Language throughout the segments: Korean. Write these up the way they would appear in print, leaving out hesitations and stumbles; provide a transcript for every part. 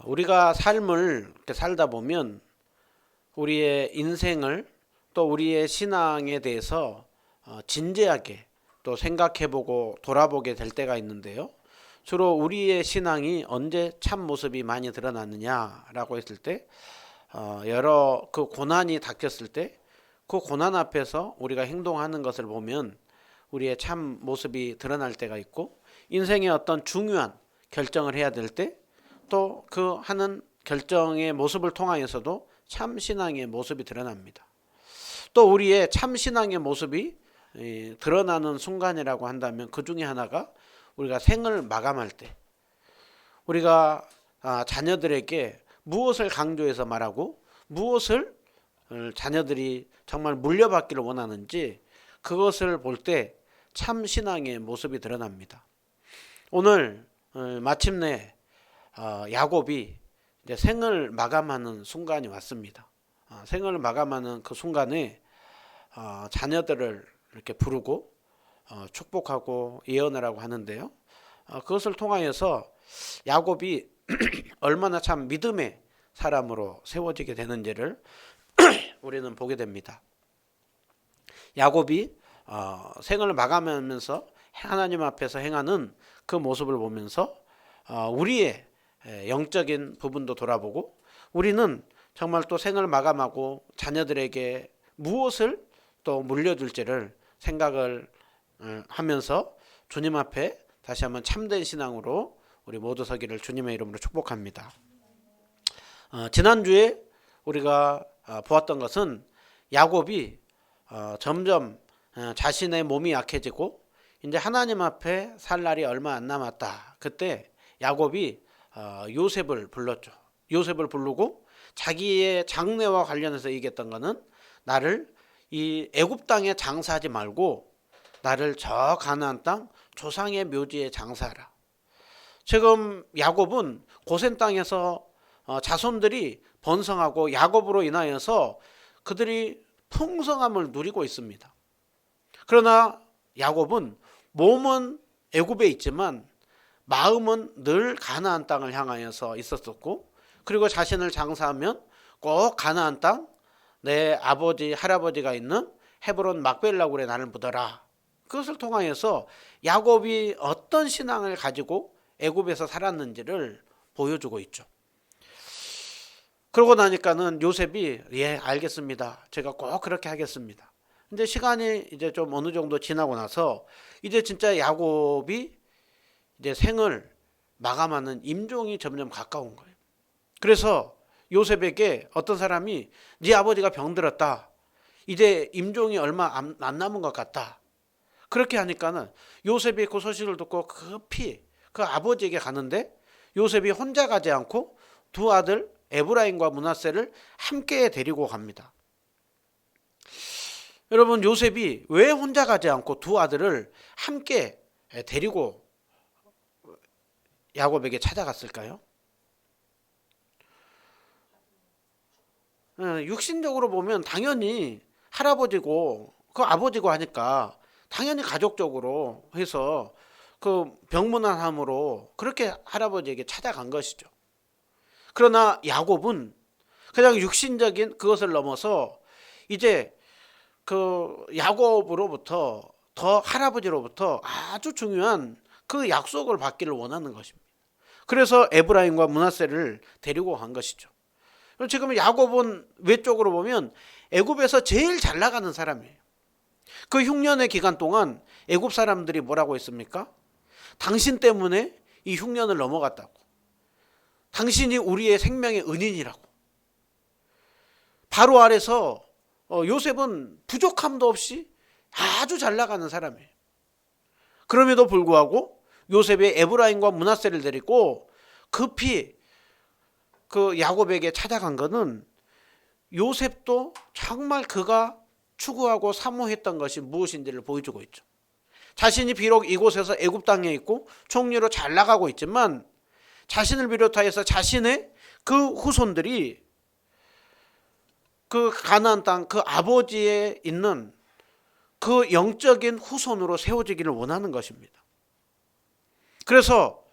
우리가 삶을 이렇게 살다 보면 우리의 인생을 또 우리의 신앙에 대해서 진지하게 또 생각해보고 돌아보게 될 때가 있는데요. 주로 우리의 신앙이 언제 참 모습이 많이 드러났느냐라고 했을 때 여러 그 고난이 닥쳤을 때 그 고난 앞에서 우리가 행동하는 것을 보면 우리의 참 모습이 드러날 때가 있고, 인생의 어떤 중요한 결정을 해야 될 때 또 그 하는 결정의 모습을 통하여서도 참 신앙의 모습이 드러납니다. 또 우리의 참 신앙의 모습이 드러나는 순간이라고 한다면 그 중에 하나가 우리가 생을 마감할 때, 우리가 자녀들에게 무엇을 강조해서 말하고 무엇을 자녀들이 정말 물려받기를 원하는지 그것을 볼 때 참 신앙의 모습이 드러납니다. 오늘 마침내 야곱이 이제 생을 마감하는 순간이 왔습니다. 생을 마감하는 그 순간에 자녀들을 이렇게 부르고 축복하고 예언을 하고 하는데요. 그것을 통하여서 야곱이 얼마나 참 믿음의 사람으로 세워지게 되는지를 우리는 보게 됩니다. 야곱이 생을 마감하면서 하나님 앞에서 행하는 그 모습을 보면서 우리의 영적인 부분도 돌아보고, 우리는 정말 또 생을 마감하고 자녀들에게 무엇을 또 물려줄지를 생각을 하면서 주님 앞에 다시 한번 참된 신앙으로 우리 모두 서기를 주님의 이름으로 축복합니다. 지난주에 우리가 보았던 것은 야곱이 점점 자신의 몸이 약해지고 이제 하나님 앞에 살 날이 얼마 안 남았다. 그때 야곱이 요셉을 불렀죠. 요셉을 부르고 자기의 장래와 관련해서 얘기했던 것은, 나를 이 애굽 땅에 장사하지 말고 나를 저 가나안 땅 조상의 묘지에 장사하라. 지금 야곱은 고센 땅에서 자손들이 번성하고 야곱으로 인하여서 그들이 풍성함을 누리고 있습니다. 그러나 야곱은 몸은 애굽에 있지만 마음은 늘 가나안 땅을 향하여서 있었었고, 그리고 자신을 장사하면 꼭 가나안 땅, 내 아버지 할아버지가 있는 헤브론 막벨라굴에 나를 묻어라. 그것을 통하여서 야곱이 어떤 신앙을 가지고 애굽에서 살았는지를 보여주고 있죠. 그러고 나니까는 요셉이 알겠습니다. 제가 꼭 그렇게 하겠습니다. 근데 시간이 이제 좀 어느 정도 지나고 나서 이제 진짜 야곱이 이제 생을 마감하는 임종이 점점 가까운 거예요. 그래서 요셉에게 어떤 사람이 네 아버지가 병들었다. 이제 임종이 얼마 안 남은 것 같다. 그렇게 하니까는 요셉이 그 소식을 듣고 급히 그 아버지에게 가는데, 요셉이 혼자 가지 않고 두 아들 에브라임과 므낫세를 함께 데리고 갑니다. 여러분, 요셉이 왜 혼자 가지 않고 두 아들을 함께 데리고 야곱에게 찾아갔을까요? 육신적으로 보면 당연히 할아버지고 그 아버지고 하니까 당연히 가족적으로 해서 그 병문안함으로 그렇게 할아버지에게 찾아간 것이죠. 그러나 야곱은 그냥 육신적인 그것을 넘어서 이제 그 야곱으로부터, 더 할아버지로부터 아주 중요한 그 약속을 받기를 원하는 것입니다. 그래서 에브라임과 므낫세를 데리고 간 것이죠. 지금 야곱은 외적으로 보면 애굽에서 제일 잘 나가는 사람이에요. 그 흉년의 기간 동안 애굽 사람들이 뭐라고 했습니까? 당신 때문에 이 흉년을 넘어갔다고. 당신이 우리의 생명의 은인이라고. 바로 아래서 요셉은 부족함도 없이 아주 잘 나가는 사람이에요. 그럼에도 불구하고 요셉의 에브라임과 므낫세를 데리고 급히 그 야곱에게 찾아간 것은, 요셉도 정말 그가 추구하고 사모했던 것이 무엇인지를 보여주고 있죠. 자신이 비록 이곳에서 애굽 땅에 있고 총리로 잘 나가고 있지만 자신을 비롯하여서 자신의 그 후손들이 그 가나안 땅 그 아버지에 있는 그 영적인 후손으로 세워지기를 원하는 것입니다. 그래서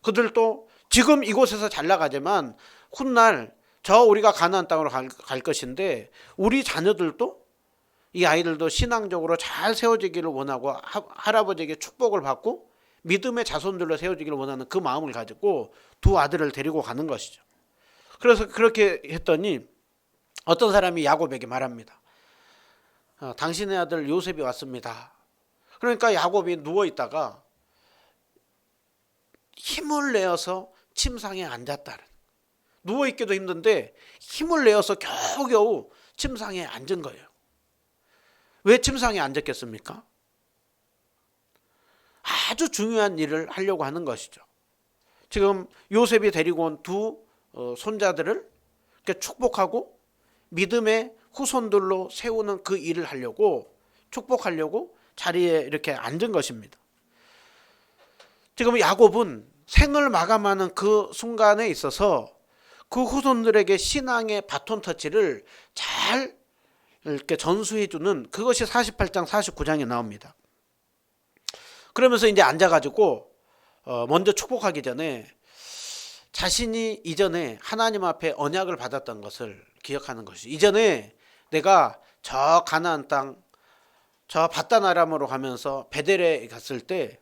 그들도 지금 이곳에서 잘 나가지만 훗날 저 우리가 가나안 땅으로 갈 것인데 우리 자녀들도 이 아이들도 신앙적으로 잘 세워지기를 원하고 할아버지에게 축복을 받고 믿음의 자손들로 세워지기를 원하는 그 마음을 가지고 두 아들을 데리고 가는 것이죠. 그래서 그렇게 했더니 어떤 사람이 야곱에게 말합니다. 당신의 아들 요셉이 왔습니다. 그러니까 야곱이 누워있다가 힘을 내어서 침상에 앉았다는, 누워있기도 힘든데 힘을 내어서 겨우겨우 침상에 앉은 거예요. 왜 침상에 앉았겠습니까? 아주 중요한 일을 하려고 하는 것이죠. 지금 요셉이 데리고 온 두 손자들을 축복하고 믿음의 후손들로 세우는 그 일을 하려고, 축복하려고 자리에 이렇게 앉은 것입니다. 지금 야곱은 생을 마감하는 그 순간에 있어서 그 후손들에게 신앙의 바톤 터치를 잘 이렇게 전수해주는, 그것이 48장 49장에 나옵니다. 그러면서 이제 앉아가지고 먼저 축복하기 전에 자신이 이전에 하나님 앞에 언약을 받았던 것을 기억하는 것이죠. 이전에 내가 저 가나안 땅, 저 바단 아람으로 가면서 베델에 갔을 때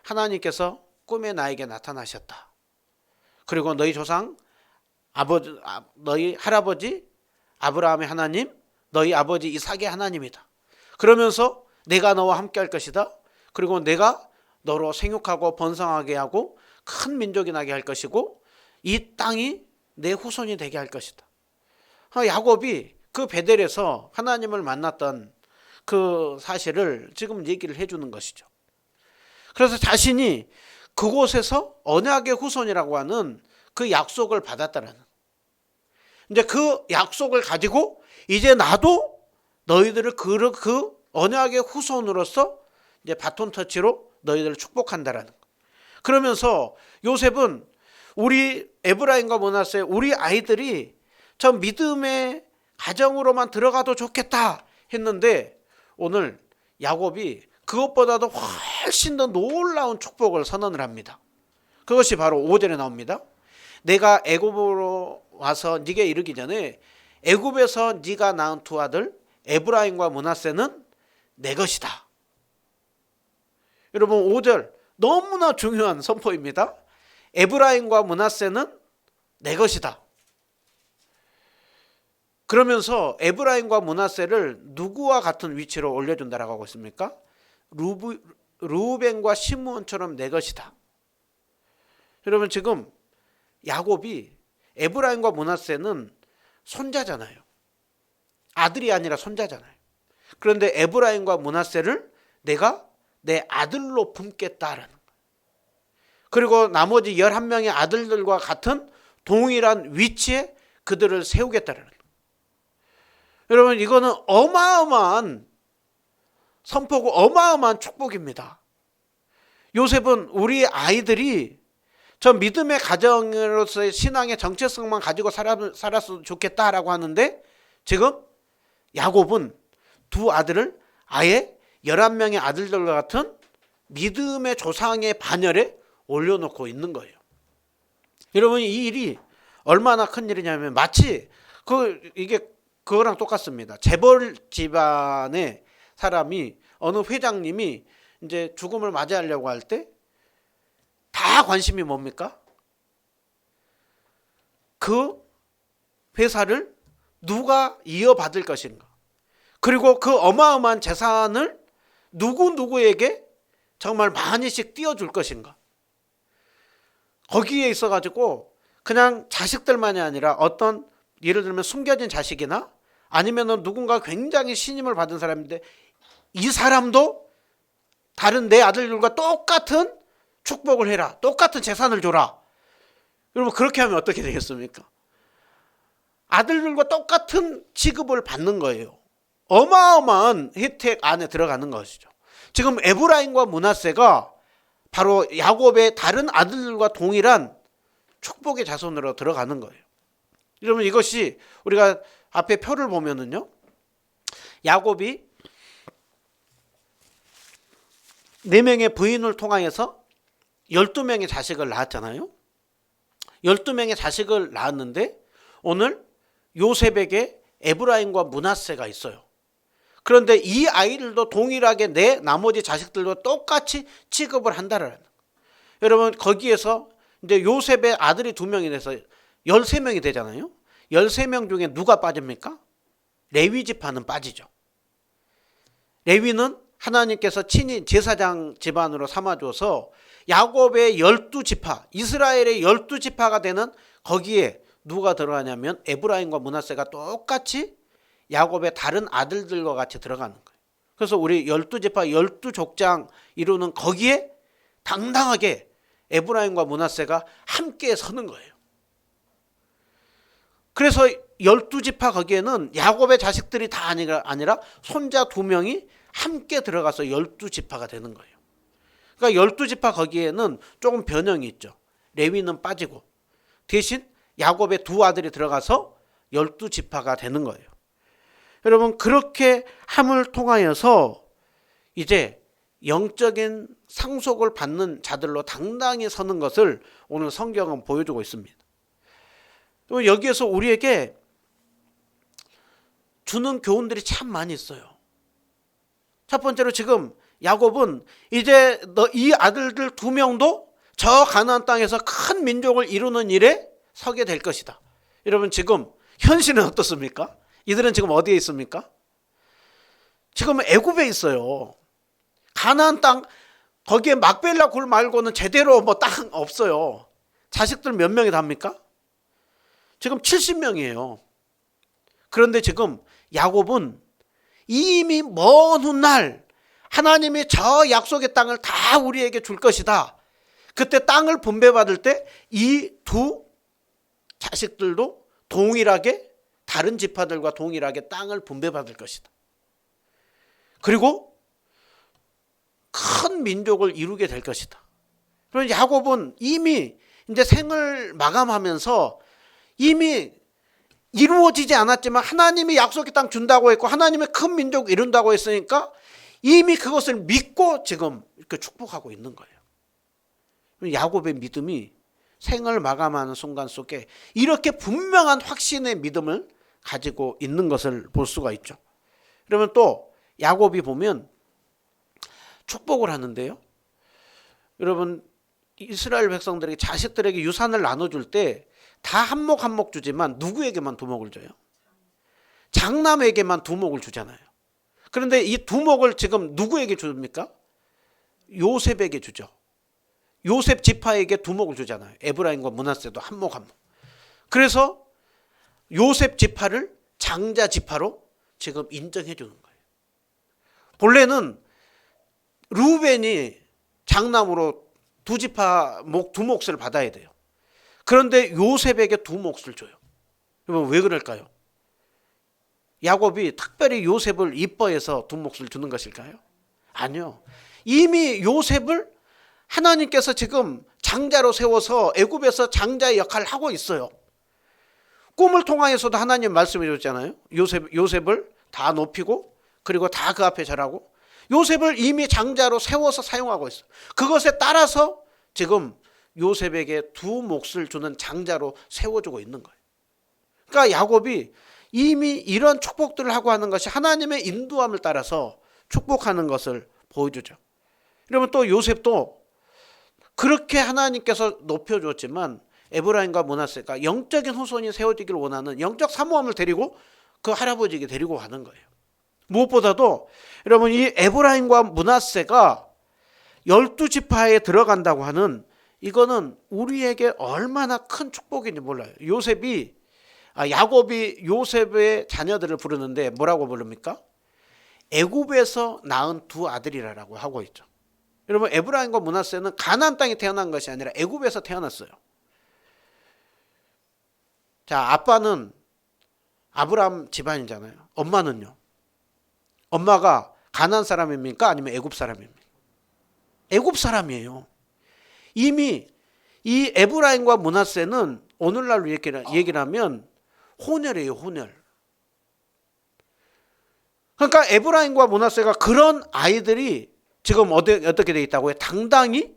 하나님께서 꿈에 나에게 나타나셨다. 그리고 너희 조상 너희 할아버지 아브라함의 하나님, 너희 아버지 이삭의 하나님이다. 그러면서 내가 너와 함께 할 것이다. 그리고 내가 너로 생육하고 번성하게 하고 큰 민족이 나게 할 것이고 이 땅이 내 후손이 되게 할 것이다. 야곱이 그 베델에서 하나님을 만났던 그 사실을 지금 얘기를 해주는 것이죠. 그래서 자신이 그곳에서 언약의 후손이라고 하는 그 약속을 받았다는, 이제 그 약속을 가지고 이제 나도 너희들을 그 언약의 후손으로서 이제 바톤 터치로 너희들을 축복한다라는 거. 그러면서 요셉은 우리 에브라임과 므낫세, 우리 아이들이 저 믿음의 가정으로만 들어가도 좋겠다 했는데 오늘 야곱이 그것보다도 훨씬 더 놀라운 축복을 선언을 합니다. 그것이 바로 5절에 나옵니다. 내가 애굽으로 와서 네게 이르기 전에 애굽에서 네가 낳은 두 아들 에브라임과 므낫세는 내 것이다. 여러분 5절 너무나 중요한 선포입니다. 에브라임과 므낫세는 내 것이다. 그러면서 에브라임과 므낫세를 누구와 같은 위치로 올려준다라고 하고 있습니까? 르우벤과 시므온처럼 내 것이다. 여러분 지금 야곱이 에브라임과 므낫세는 손자잖아요. 아들이 아니라 손자잖아요. 그런데 에브라임과 므낫세를 내가 내 아들로 품겠다라는 거예요. 그리고 나머지 11명의 아들들과 같은 동일한 위치에 그들을 세우겠다라는 거예요. 여러분 이거는 어마어마한 선포고 어마어마한 축복입니다. 요셉은 우리 아이들이 저 믿음의 가정으로서의 신앙의 정체성만 가지고 살았어도 좋겠다라고 하는데 지금 야곱은 두 아들을 아예 11명의 아들들과 같은 믿음의 조상의 반열에 올려놓고 있는 거예요. 여러분 이 일이 얼마나 큰 일이냐면 마치 이게 그거랑 똑같습니다. 재벌 집안의 사람이 어느 회장님이 이제 죽음을 맞이하려고 할 때 다 관심이 뭡니까? 그 회사를 누가 이어받을 것인가? 그리고 그 어마어마한 재산을 누구에게 정말 많이씩 띄워줄 것인가? 거기에 있어가지고 그냥 자식들만이 아니라 어떤 예를 들면 숨겨진 자식이나 아니면 누군가 굉장히 신임을 받은 사람인데 이 사람도 다른 내 아들들과 똑같은 축복을 해라. 똑같은 재산을 줘라. 여러분 그렇게 하면 어떻게 되겠습니까? 아들들과 똑같은 취급을 받는 거예요. 어마어마한 혜택 안에 들어가는 것이죠. 지금 에브라임과 므낫세가 바로 야곱의 다른 아들들과 동일한 축복의 자손으로 들어가는 거예요. 여러분 이것이 우리가 앞에 표를 보면은요, 야곱이 4명의 부인을 통하여서 12명의 자식을 낳았잖아요. 12명의 자식을 낳았는데 오늘 요셉에게 에브라임과 므낫세가 있어요. 그런데 이 아이들도 동일하게 내 나머지 자식들과 똑같이 취급을 한다라는 거예요. 여러분 거기에서 이제 요셉의 아들이 2명이 돼서 13명이 되잖아요. 13명 중에 누가 빠집니까? 레위 지파는 빠지죠. 레위는 하나님께서 친히 제사장 집안으로 삼아줘서 야곱의 12지파, 이스라엘의 12지파가 되는 거기에 누가 들어가냐면 에브라임과 므낫세가 똑같이 야곱의 다른 아들들과 같이 들어가는 거예요. 그래서 우리 12지파 12족장 이루는 거기에 당당하게 에브라임과 므낫세가 함께 서는 거예요. 그래서 12지파 거기에는 야곱의 자식들이 다 아니라 손자 2명이 함께 들어가서 12지파가 되는 거예요. 그러니까 12지파 거기에는 조금 변형이 있죠. 레위는 빠지고 대신 야곱의 2 아들이 들어가서 12지파가 되는 거예요. 여러분 그렇게 함을 통하여서 이제 영적인 상속을 받는 자들로 당당히 서는 것을 오늘 성경은 보여주고 있습니다. 여기에서 우리에게 주는 교훈들이 참 많이 있어요. 첫 번째로 지금 야곱은 이제 이 아들들 2명도 저 가나안 땅에서 큰 민족을 이루는 일에 서게 될 것이다. 여러분 지금 현실은 어떻습니까? 이들은 지금 어디에 있습니까? 지금 애굽에 있어요. 가나안 땅 거기에 막벨라 굴 말고는 제대로 땅 없어요. 자식들 몇 명이 답니까? 지금 70명이에요. 그런데 지금 야곱은 이미 먼 훗날 하나님이 저 약속의 땅을 다 우리에게 줄 것이다. 그때 땅을 분배받을 때 이 2 자식들도 동일하게 다른 지파들과 동일하게 땅을 분배받을 것이다. 그리고 큰 민족을 이루게 될 것이다. 그래서 야곱은 이미 이제 생을 마감하면서 이미 이루어지지 않았지만 하나님이 약속의 땅 준다고 했고 하나님의 큰 민족 이룬다고 했으니까 이미 그것을 믿고 지금 이렇게 축복하고 있는 거예요. 야곱의 믿음이 생을 마감하는 순간 속에 이렇게 분명한 확신의 믿음을 가지고 있는 것을 볼 수가 있죠. 그러면 또 야곱이 보면 축복을 하는데요. 여러분 이스라엘 백성들에게 자식들에게 유산을 나눠줄 때 다 한 목 한 목 주지만 누구에게만 2목을 줘요? 장남에게만 2목을 주잖아요. 그런데 이 2목을 지금 누구에게 줍니까? 요셉에게 주죠. 요셉 지파에게 2목을 주잖아요. 에브라임과 므낫세도 한 목 한 목. 그래서 요셉 지파를 장자 지파로 지금 인정해 주는 거예요. 본래는 르우벤이 장남으로 2지파 목 2몫을 받아야 돼요. 그런데 요셉에게 2몫을 줘요. 그러면 왜 그럴까요? 야곱이 특별히 요셉을 이뻐해서 2몫을 주는 것일까요? 아니요. 이미 요셉을 하나님께서 지금 장자로 세워서 애굽에서 장자의 역할을 하고 있어요. 꿈을 통하여서도 하나님 말씀해 줬잖아요. 요셉을 다 높이고 그리고 다 그 앞에 절하고 요셉을 이미 장자로 세워서 사용하고 있어요. 그것에 따라서 지금 요셉에게 2몫을 주는 장자로 세워주고 있는 거예요. 그러니까 야곱이 이미 이런 축복들을 하고 하는 것이 하나님의 인도함을 따라서 축복하는 것을 보여주죠. 그러면 또 요셉도 그렇게 하나님께서 높여줬지만 에브라임과 므낫세가 영적인 후손이 세워지기를 원하는 영적 사모함을 데리고 그 할아버지에게 데리고 가는 거예요. 무엇보다도 여러분 이 에브라임과 므낫세가 12지파에 들어간다고 하는 이거는 우리에게 얼마나 큰 축복인지 몰라요. 야곱이 요셉의 자녀들을 부르는데 뭐라고 부릅니까? 애굽에서 낳은 2 아들이라고 하고 있죠. 여러분 에브라임과 므낫세는 가나안 땅에 태어난 것이 아니라 애굽에서 태어났어요. 자, 아빠는 아브라함 집안이잖아요. 엄마는요? 엄마가 가나안 사람입니까? 아니면 애굽 사람입니까? 애굽 사람이에요. 이미 이 에브라임과 므낫세는 오늘날로 얘기를 하면 혼혈이에요. 혼혈. 그러니까 에브라임과 므낫세가 그런 아이들이 지금 어떻게 되어 있다고요? 당당히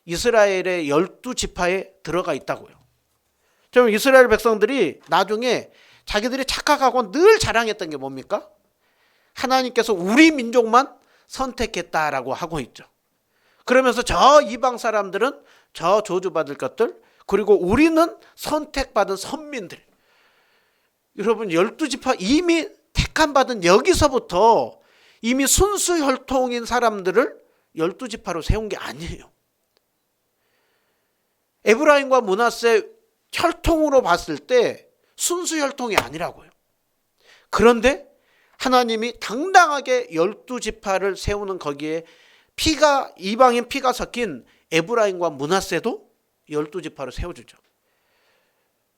이스라엘의 12지파에 들어가 있다고요. 좀 이스라엘 백성들이 나중에 자기들이 착각하고 늘 자랑했던 게 뭡니까? 하나님께서 우리 민족만 선택했다라고 하고 있죠. 그러면서 저 이방 사람들은 저 저주받을 것들, 그리고 우리는 선택받은 선민들. 여러분 12지파 이미 택함받은 여기서부터 이미 순수 혈통인 사람들을 12지파로 세운 게 아니에요. 에브라임과 므낫세 혈통으로 봤을 때 순수 혈통이 아니라고요. 그런데 하나님이 당당하게 12지파를 세우는 거기에 피가 이방인 피가 섞인 에브라임과 므낫세도 12지파로 세워주죠.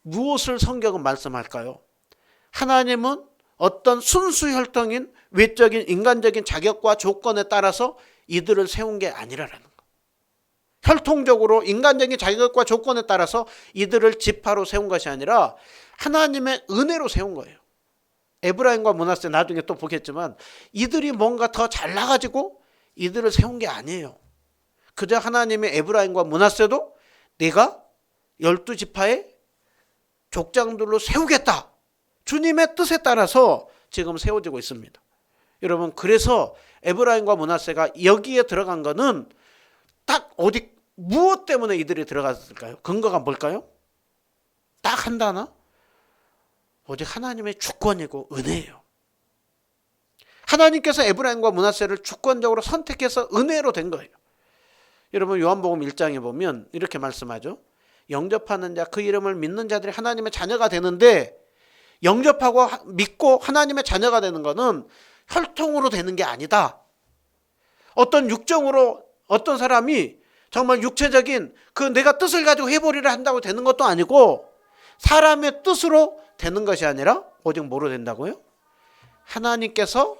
무엇을 성경은 말씀할까요? 하나님은 어떤 순수 혈통인 외적인 인간적인 자격과 조건에 따라서 이들을 세운 게 아니라는 거. 혈통적으로 인간적인 자격과 조건에 따라서 이들을 지파로 세운 것이 아니라 하나님의 은혜로 세운 거예요. 에브라임과 므낫세 나중에 또 보겠지만 이들이 뭔가 더 잘나가지고 이들을 세운 게 아니에요. 그저 하나님의 에브라임과 므낫세도 내가 12지파의 족장들로 세우겠다. 주님의 뜻에 따라서 지금 세워지고 있습니다. 여러분 그래서 에브라임과 므낫세가 여기에 들어간 거는 딱 어디 무엇 때문에 이들이 들어갔을까요? 근거가 뭘까요? 딱 한 단어? 오직 하나님의 주권이고 은혜예요. 하나님께서 에브라임과 므낫세를 주권적으로 선택해서 은혜로 된 거예요. 여러분 요한복음 1장에 보면 이렇게 말씀하죠. 영접하는 자, 그 이름을 믿는 자들이 하나님의 자녀가 되는데 영접하고 믿고 하나님의 자녀가 되는 것은 혈통으로 되는 게 아니다. 어떤 육정으로 어떤 사람이 정말 육체적인 그 내가 뜻을 가지고 해보리라 한다고 되는 것도 아니고 사람의 뜻으로 되는 것이 아니라 오직 뭐로 된다고요? 하나님께서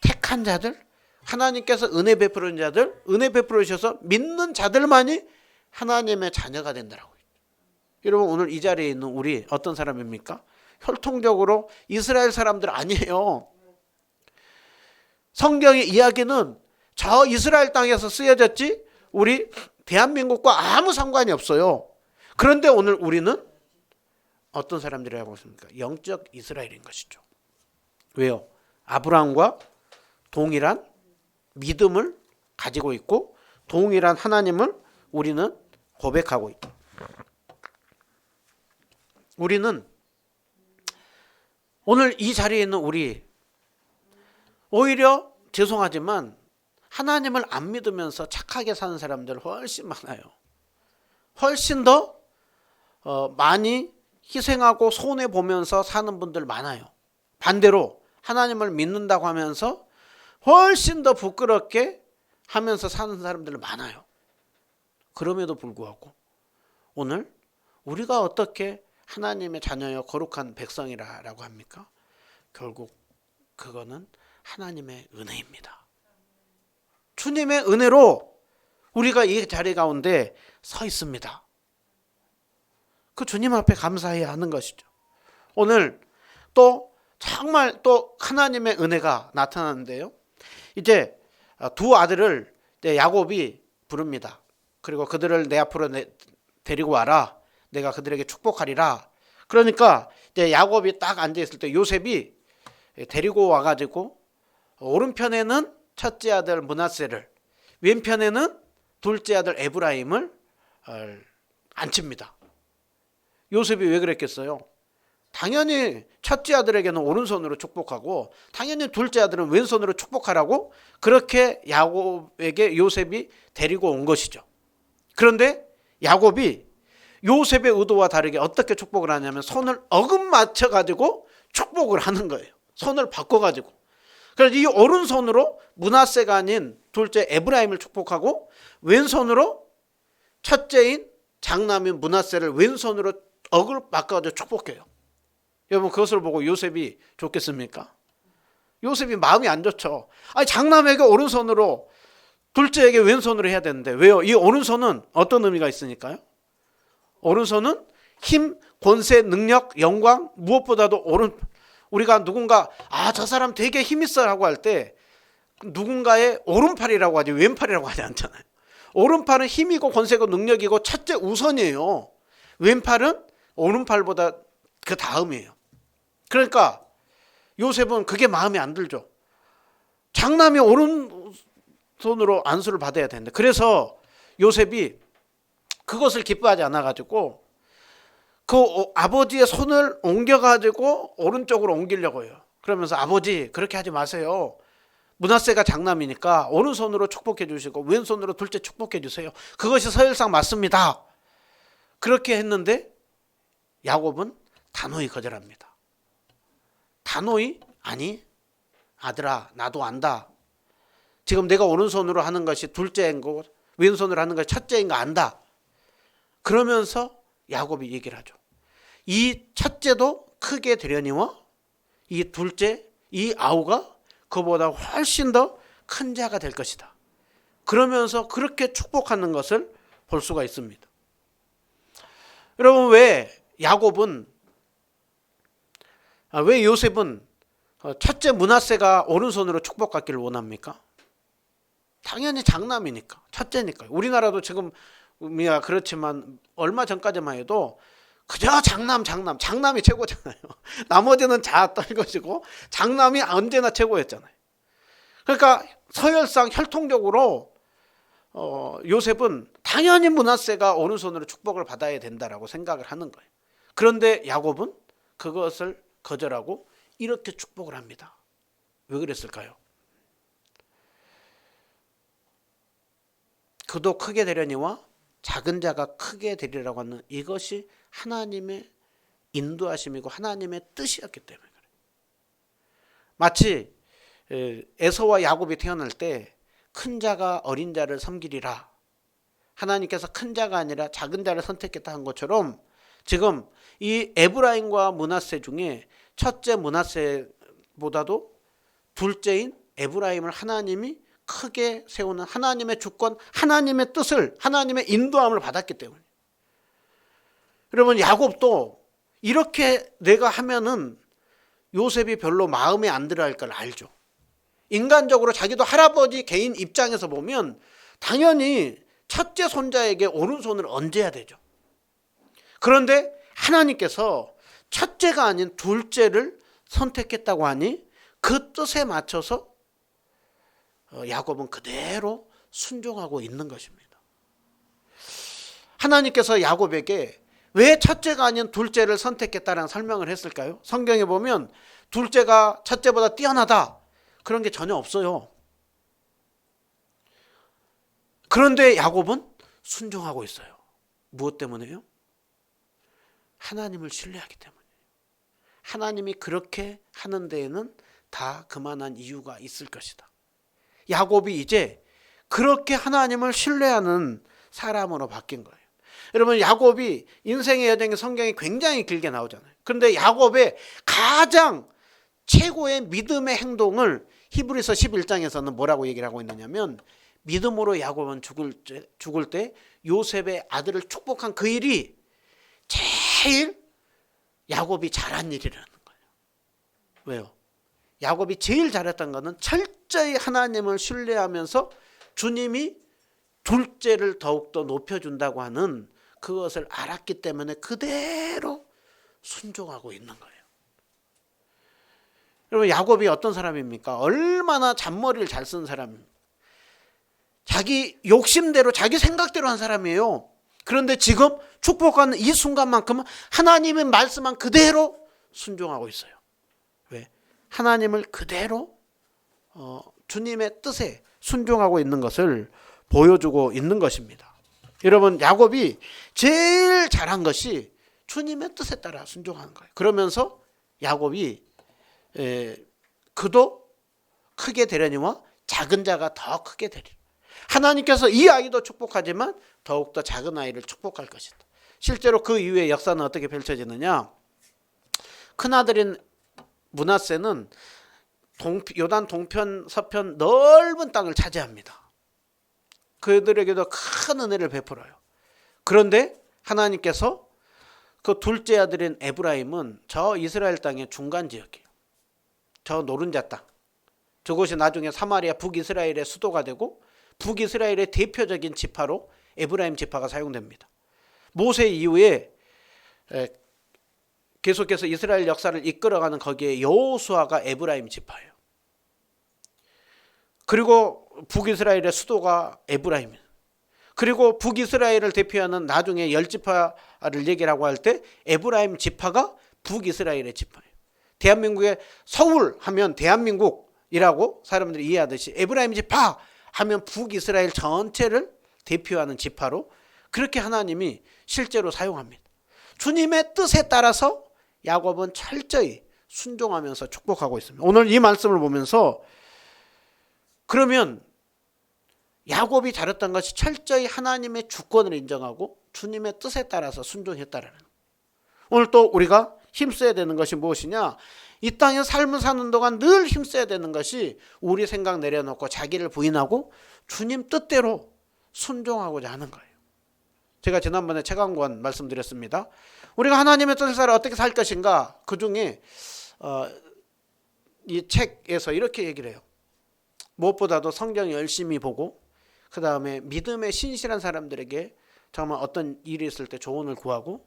택한 자들, 하나님께서 은혜 베푸는 자들, 은혜 베풀어 주셔서 믿는 자들만이 하나님의 자녀가 된다라고. 여러분 오늘 이 자리에 있는 우리 어떤 사람입니까? 혈통적으로 이스라엘 사람들 아니에요. 성경의 이야기는 저 이스라엘 땅에서 쓰여졌지 우리 대한민국과 아무 상관이 없어요. 그런데 오늘 우리는 어떤 사람들이라고 있습니까? 영적 이스라엘인 것이죠. 왜요? 아브라함과 동일한 믿음을 가지고 있고 동일한 하나님을 우리는 고백하고 있다. 우리는 오늘 이 자리에 있는 우리 오히려 죄송하지만 하나님을 안 믿으면서 착하게 사는 사람들 훨씬 많아요. 훨씬 더 많이 희생하고 손해보면서 사는 분들 많아요. 반대로 하나님을 믿는다고 하면서 훨씬 더 부끄럽게 하면서 사는 사람들 많아요. 그럼에도 불구하고 오늘 우리가 어떻게 하나님의 자녀여 거룩한 백성이라고 합니까? 결국 그거는 하나님의 은혜입니다. 주님의 은혜로 우리가 이 자리 가운데 서 있습니다. 그 주님 앞에 감사해야 하는 것이죠. 오늘 또 정말 또 하나님의 은혜가 나타나는데요. 이제 두 아들을 야곱이 부릅니다. 그리고 그들을 내 앞으로 데리고 와라. 내가 그들에게 축복하리라. 그러니까 이제 야곱이 딱 앉아 있을 때 요셉이 데리고 와가지고 오른편에는 첫째 아들 므낫세를, 왼편에는 둘째 아들 에브라임을 앉힙니다. 요셉이 왜 그랬겠어요? 당연히 첫째 아들에게는 오른손으로 축복하고 당연히 둘째 아들은 왼손으로 축복하라고 그렇게 야곱에게 요셉이 데리고 온 것이죠. 그런데 야곱이 요셉의 의도와 다르게 어떻게 축복을 하냐면 손을 어긋맞춰 가지고 축복을 하는 거예요. 손을 바꿔 가지고. 그래서 이 오른손으로 므낫세가 아닌 둘째 에브라임을 축복하고 왼손으로 첫째인 장남인 므낫세를 왼손으로 어글 바꿔가지고 축복해요. 여러분 그것을 보고 요셉이 좋겠습니까? 요셉이 마음이 안 좋죠. 아니 장남에게 오른손으로 둘째에게 왼손으로 해야 되는데 왜요? 이 오른손은 어떤 의미가 있으니까요? 오른손은 힘, 권세, 능력, 영광 무엇보다도 우리가 누군가 저 사람 되게 힘 있어 라고 할 때 누군가의 오른팔이라고 하지 왼팔이라고 하지 않잖아요. 오른팔은 힘이고 권세고 능력이고 첫째 우선이에요. 왼팔은 오른팔보다 그 다음이에요. 그러니까 요셉은 그게 마음에 안 들죠. 장남이 오른손으로 안수를 받아야 되는데, 그래서 요셉이 그것을 기뻐하지 않아 가지고 그 아버지의 손을 옮겨 가지고 오른쪽으로 옮기려고 해요. 그러면서 아버지 그렇게 하지 마세요. 므낫세가 장남이니까 오른손으로 축복해 주시고 왼손으로 둘째 축복해 주세요. 그것이 서열상 맞습니다. 그렇게 했는데 야곱은 단호히 거절합니다. 단호히 아니 아들아 나도 안다. 지금 내가 오른손으로 하는 것이 둘째인 거 왼손으로 하는 것이 첫째인 거 안다. 그러면서 야곱이 얘기를 하죠. 이 첫째도 크게 되려니와 이 둘째 이 아우가 그보다 훨씬 더 큰 자가 될 것이다. 그러면서 그렇게 축복하는 것을 볼 수가 있습니다. 여러분 왜 요셉은 첫째 므낫세가 오른손으로 축복받기를 원합니까? 당연히 장남이니까, 첫째니까요. 우리나라도 지금 그렇지만 얼마 전까지만 해도 그저 장남이 최고잖아요. 나머지는 자 떨것이고 장남이 언제나 최고였잖아요. 그러니까 서열상 혈통적으로 요셉은 당연히 므낫세가 오른손으로 축복을 받아야 된다라고 생각을 하는 거예요. 그런데 야곱은 그것을 거절하고 이렇게 축복을 합니다. 왜 그랬을까요? 그도 크게 되려니와 작은 자가 크게 되리라고 하는 이것이 하나님의 인도하심이고 하나님의 뜻이었기 때문에 그래요. 마치 에서와 야곱이 태어날 때 큰 자가 어린 자를 섬기리라. 하나님께서 큰 자가 아니라 작은 자를 선택했다 한 것처럼 지금 이 에브라임과 므낫세 중에 첫째 므낫세보다도 둘째인 에브라임을 하나님이 크게 세우는 하나님의 주권, 하나님의 뜻을, 하나님의 인도함을 받았기 때문에. 여러분 야곱도 이렇게 내가 하면은 요셉이 별로 마음에 안 들어 할 걸 알죠. 인간적으로 자기도 할아버지 개인 입장에서 보면 당연히 첫째 손자에게 오른손을 얹어야 되죠. 그런데 하나님께서 첫째가 아닌 둘째를 선택했다고 하니 그 뜻에 맞춰서 야곱은 그대로 순종하고 있는 것입니다. 하나님께서 야곱에게 왜 첫째가 아닌 둘째를 선택했다는 설명을 했을까요? 성경에 보면 둘째가 첫째보다 뛰어나다 그런 게 전혀 없어요. 그런데 야곱은 순종하고 있어요. 무엇 때문에요? 하나님을 신뢰하기 때문이에요. 하나님이 그렇게 하는 데에는 다 그만한 이유가 있을 것이다. 야곱이 이제 그렇게 하나님을 신뢰하는 사람으로 바뀐 거예요. 여러분 야곱이 인생의 여정이 성경이 굉장히 길게 나오잖아요. 그런데 야곱의 가장 최고의 믿음의 행동을 히브리서 11장에서는 뭐라고 얘기를 하고 있느냐면 믿음으로 야곱은 죽을 때 요셉의 아들을 축복한 그 일이 제일 야곱이 잘한 일이라는 거예요. 왜요? 야곱이 제일 잘했던 것은 철저히 하나님을 신뢰하면서 주님이 둘째를 더욱더 높여준다고 하는 그것을 알았기 때문에 그대로 순종하고 있는 거예요. 여러분 야곱이 어떤 사람입니까? 얼마나 잔머리를 잘 쓴 사람입니까? 자기 욕심대로 자기 생각대로 한 사람이에요. 그런데 지금 축복하는 이 순간만큼은 하나님의 말씀만 그대로 순종하고 있어요. 왜? 하나님을 그대로 주님의 뜻에 순종하고 있는 것을 보여주고 있는 것입니다. 여러분 야곱이 제일 잘한 것이 주님의 뜻에 따라 순종하는 거예요. 그러면서 야곱이 그도 크게 되려니와 작은 자가 더 크게 되리라. 하나님께서 이 아이도 축복하지만 더욱더 작은 아이를 축복할 것이다. 실제로 그 이후의 역사는 어떻게 펼쳐지느냐. 큰아들인 므낫세는 요단 동편 서편 넓은 땅을 차지합니다. 그들에게도 큰 은혜를 베풀어요. 그런데 하나님께서 그 둘째 아들인 에브라임은 저 이스라엘 땅의 중간 지역이에요. 저 노른자 땅. 저곳이 나중에 사마리아 북이스라엘의 수도가 되고 북이스라엘의 대표적인 지파로 에브라임 지파가 사용됩니다. 모세 이후에 계속해서 이스라엘 역사를 이끌어가는 거기에 여호수아가 에브라임 지파예요. 그리고 북이스라엘의 수도가 에브라임이에요. 그리고 북이스라엘을 대표하는 나중에 10지파를 얘기라고 할 때 에브라임 지파가 북이스라엘의 지파예요. 대한민국의 서울 하면 대한민국이라고 사람들이 이해하듯이 에브라임 지파 하면 북이스라엘 전체를 대표하는 지파로 그렇게 하나님이 실제로 사용합니다. 주님의 뜻에 따라서 야곱은 철저히 순종하면서 축복하고 있습니다. 오늘 이 말씀을 보면서 그러면 야곱이 잘했던 것이 철저히 하나님의 주권을 인정하고 주님의 뜻에 따라서 순종했다라는 거예요. 오늘 또 우리가 힘써야 되는 것이 무엇이냐? 이 땅에 삶을 사는 동안 늘 힘써야 되는 것이 우리 생각 내려놓고 자기를 부인하고 주님 뜻대로 순종하고자 하는 거예요. 제가 지난번에 최강권 말씀드렸습니다. 우리가 하나님의 뜻을 따라 어떻게 살 것인가? 그 중에 이 책에서 이렇게 얘기를 해요. 무엇보다도 성경 열심히 보고 그 다음에 믿음에 신실한 사람들에게 정말 어떤 일이 있을 때 조언을 구하고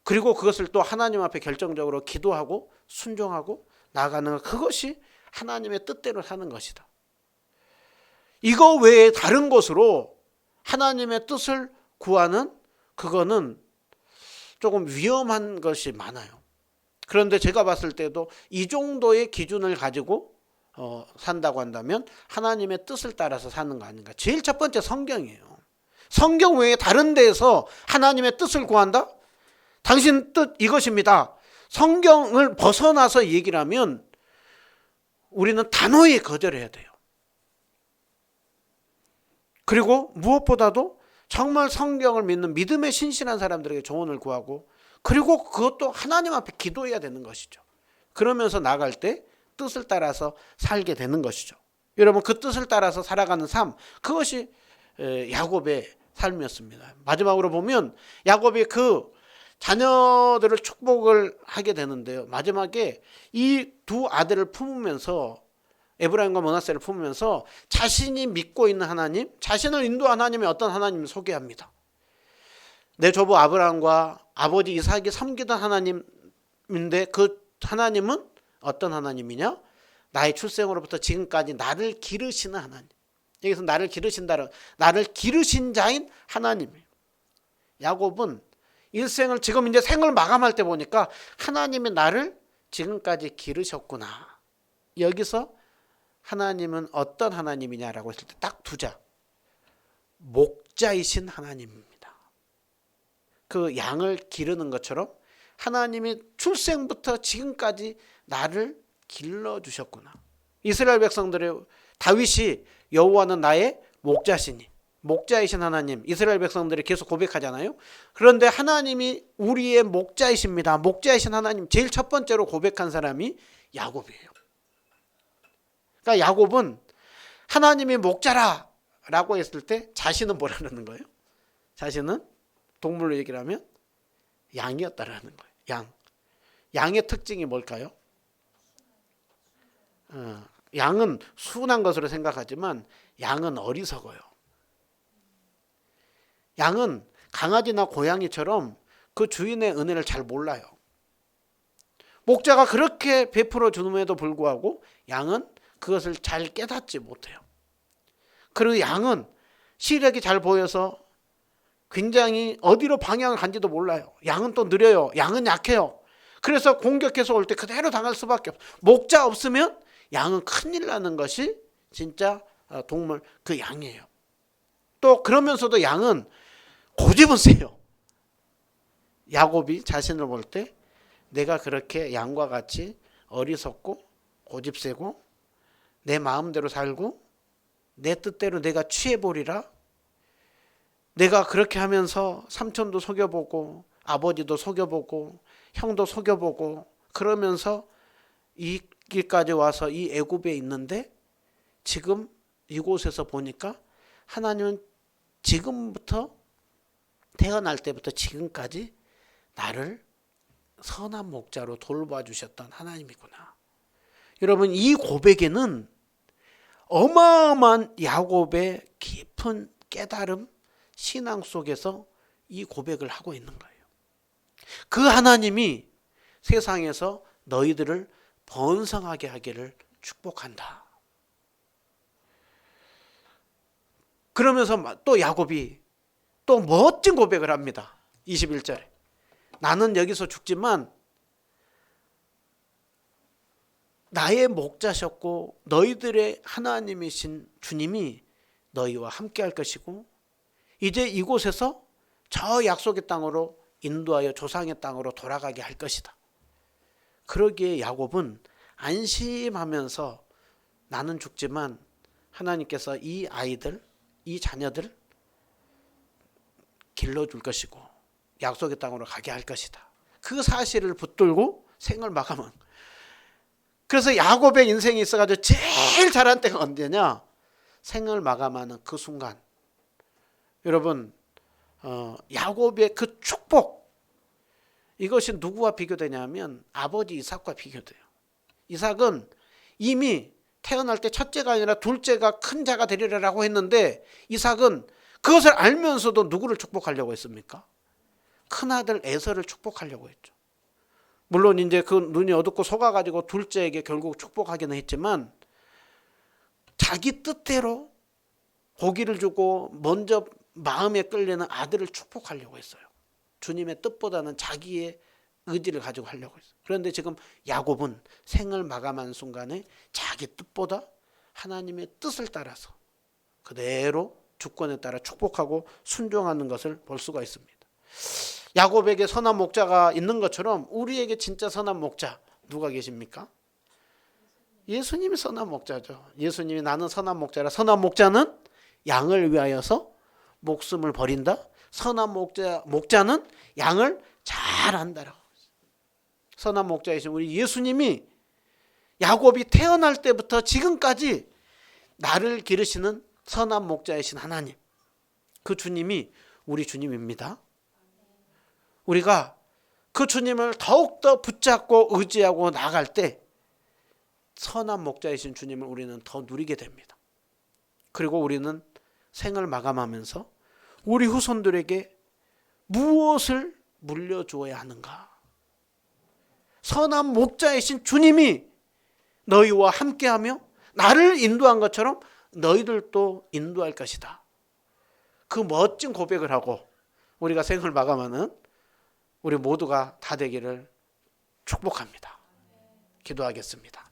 그리고 그것을 또 하나님 앞에 결정적으로 기도하고 순종하고 나아가는 것, 그것이 하나님의 뜻대로 사는 것이다. 이거 외에 다른 것으로 하나님의 뜻을 구하는 그거는 조금 위험한 것이 많아요. 그런데 제가 봤을 때도 이 정도의 기준을 가지고 산다고 한다면 하나님의 뜻을 따라서 사는 거 아닌가. 제일 첫 번째 성경이에요. 성경 외에 다른 데에서 하나님의 뜻을 구한다? 당신 뜻 이것입니다. 성경을 벗어나서 얘기를 하면 우리는 단호히 거절해야 돼요. 그리고 무엇보다도 정말 성경을 믿는 믿음에 신실한 사람들에게 조언을 구하고 그리고 그것도 하나님 앞에 기도해야 되는 것이죠. 그러면서 나갈 때 뜻을 따라서 살게 되는 것이죠. 여러분, 그 뜻을 따라서 살아가는 삶, 그것이 야곱의 삶이었습니다. 마지막으로 보면 야곱이 그 자녀들을 축복을 하게 되는데요. 마지막에 이 두 아들을 품으면서 에브라임과 므낫세를 품으면서 자신이 믿고 있는 하나님, 자신을 인도한 하나님의 어떤 하나님을 소개합니다. 내 조부 아브라함과 아버지 이삭이 섬기던 하나님인데 그 하나님은 어떤 하나님이냐? 나의 출생으로부터 지금까지 나를 기르시는 하나님. 여기서 나를 기르신다는, 나를 기르신 자인 하나님이에요. 야곱은 일생을 지금 이제 생을 마감할 때 보니까 하나님이 나를 지금까지 기르셨구나. 여기서 하나님은 어떤 하나님이냐라고 했을 때 딱 두 자. 목자이신 하나님입니다. 그 양을 기르는 것처럼 하나님이 출생부터 지금까지 나를 길러주셨구나. 이스라엘 백성들의 다윗이 여호와는 나의 목자시니, 목자이신 하나님, 이스라엘 백성들이 계속 고백하잖아요. 그런데 하나님이 우리의 목자이십니다. 목자이신 하나님, 제일 첫 번째로 고백한 사람이 야곱이에요. 그러니까 야곱은 하나님이 목자라 라고 했을 때 자신은 뭐라는 거예요? 자신은 동물로 얘기를 하면 양이었다라는 거예요. 양의 특징이 뭘까요? 양은 순한 것으로 생각하지만 양은 어리석어요. 양은 강아지나 고양이처럼 그 주인의 은혜를 잘 몰라요. 목자가 그렇게 베풀어 주는에도 불구하고 양은 그것을 잘 깨닫지 못해요. 그리고 양은 시력이 잘 보여서 굉장히 어디로 방향을 간지도 몰라요. 양은 또 느려요. 양은 약해요. 그래서 공격해서 올 때 그대로 당할 수밖에 없어요. 목자 없으면 양은 큰일 나는 것이 진짜 동물 그 양이에요. 또 그러면서도 양은 고집은 세요. 야곱이 자신을 볼 때 내가 그렇게 양과 같이 어리석고 고집세고 내 마음대로 살고 내 뜻대로 내가 취해보리라. 내가 그렇게 하면서 삼촌도 속여보고 아버지도 속여보고 형도 속여보고 그러면서 이 길까지 와서 이 애굽에 있는데 지금 이곳에서 보니까 하나님은 지금부터 태어날 때부터 지금까지 나를 선한 목자로 돌봐주셨던 하나님이구나. 여러분, 이 고백에는 어마어마한 야곱의 깊은 깨달음, 신앙 속에서 이 고백을 하고 있는 거예요. 그 하나님이 세상에서 너희들을 번성하게 하기를 축복한다. 그러면서 또 야곱이 또 멋진 고백을 합니다. 21절에 나는 여기서 죽지만 나의 목자셨고 너희들의 하나님이신 주님이 너희와 함께 할 것이고 이제 이곳에서 저 약속의 땅으로 인도하여 조상의 땅으로 돌아가게 할 것이다. 그러기에 야곱은 안심하면서 나는 죽지만 하나님께서 이 아이들, 이 자녀들 길러줄 것이고 약속의 땅으로 가게 할 것이다. 그 사실을 붙들고 생을 마감한. 그래서 야곱의 인생이 있어가지고 제일 잘한 때가 언제냐? 생을 마감하는 그 순간. 여러분, 야곱의 그 축복, 이것이 누구와 비교되냐면 아버지 이삭과 비교돼요. 이삭은 이미 태어날 때 첫째가 아니라 둘째가 큰 자가 되리라고 했는데 이삭은 그것을 알면서도 누구를 축복하려고 했습니까? 큰아들 에서를 축복하려고 했죠. 물론 이제 그 눈이 어둡고 속아가지고 둘째에게 결국 축복하기는 했지만 자기 뜻대로 고기를 주고 먼저 마음에 끌리는 아들을 축복하려고 했어요. 주님의 뜻보다는 자기의 의지를 가지고 하려고 했어요. 그런데 지금 야곱은 생을 마감한 순간에 자기 뜻보다 하나님의 뜻을 따라서 그대로 주권에 따라 축복하고 순종하는 것을 볼 수가 있습니다. 야곱에게 선한 목자가 있는 것처럼 우리에게 진짜 선한 목자 누가 계십니까? 예수님이 선한 목자죠. 예수님이 나는 선한 목자라. 선한 목자는 양을 위하여서 목숨을 버린다. 선한 목자는 양을 잘 안다라고. 선한 목자이신 우리 예수님이 야곱이 태어날 때부터 지금까지 나를 기르시는 선한 목자이신 하나님, 그 주님이 우리 주님입니다. 우리가 그 주님을 더욱더 붙잡고 의지하고 나아갈 때 선한 목자이신 주님을 우리는 더 누리게 됩니다. 그리고 우리는 생을 마감하면서 우리 후손들에게 무엇을 물려주어야 하는가? 선한 목자이신 주님이 너희와 함께하며 나를 인도한 것처럼 너희들도 인도할 것이다. 그 멋진 고백을 하고 우리가 생을 마감하는 우리 모두가 다 되기를 축복합니다. 기도하겠습니다.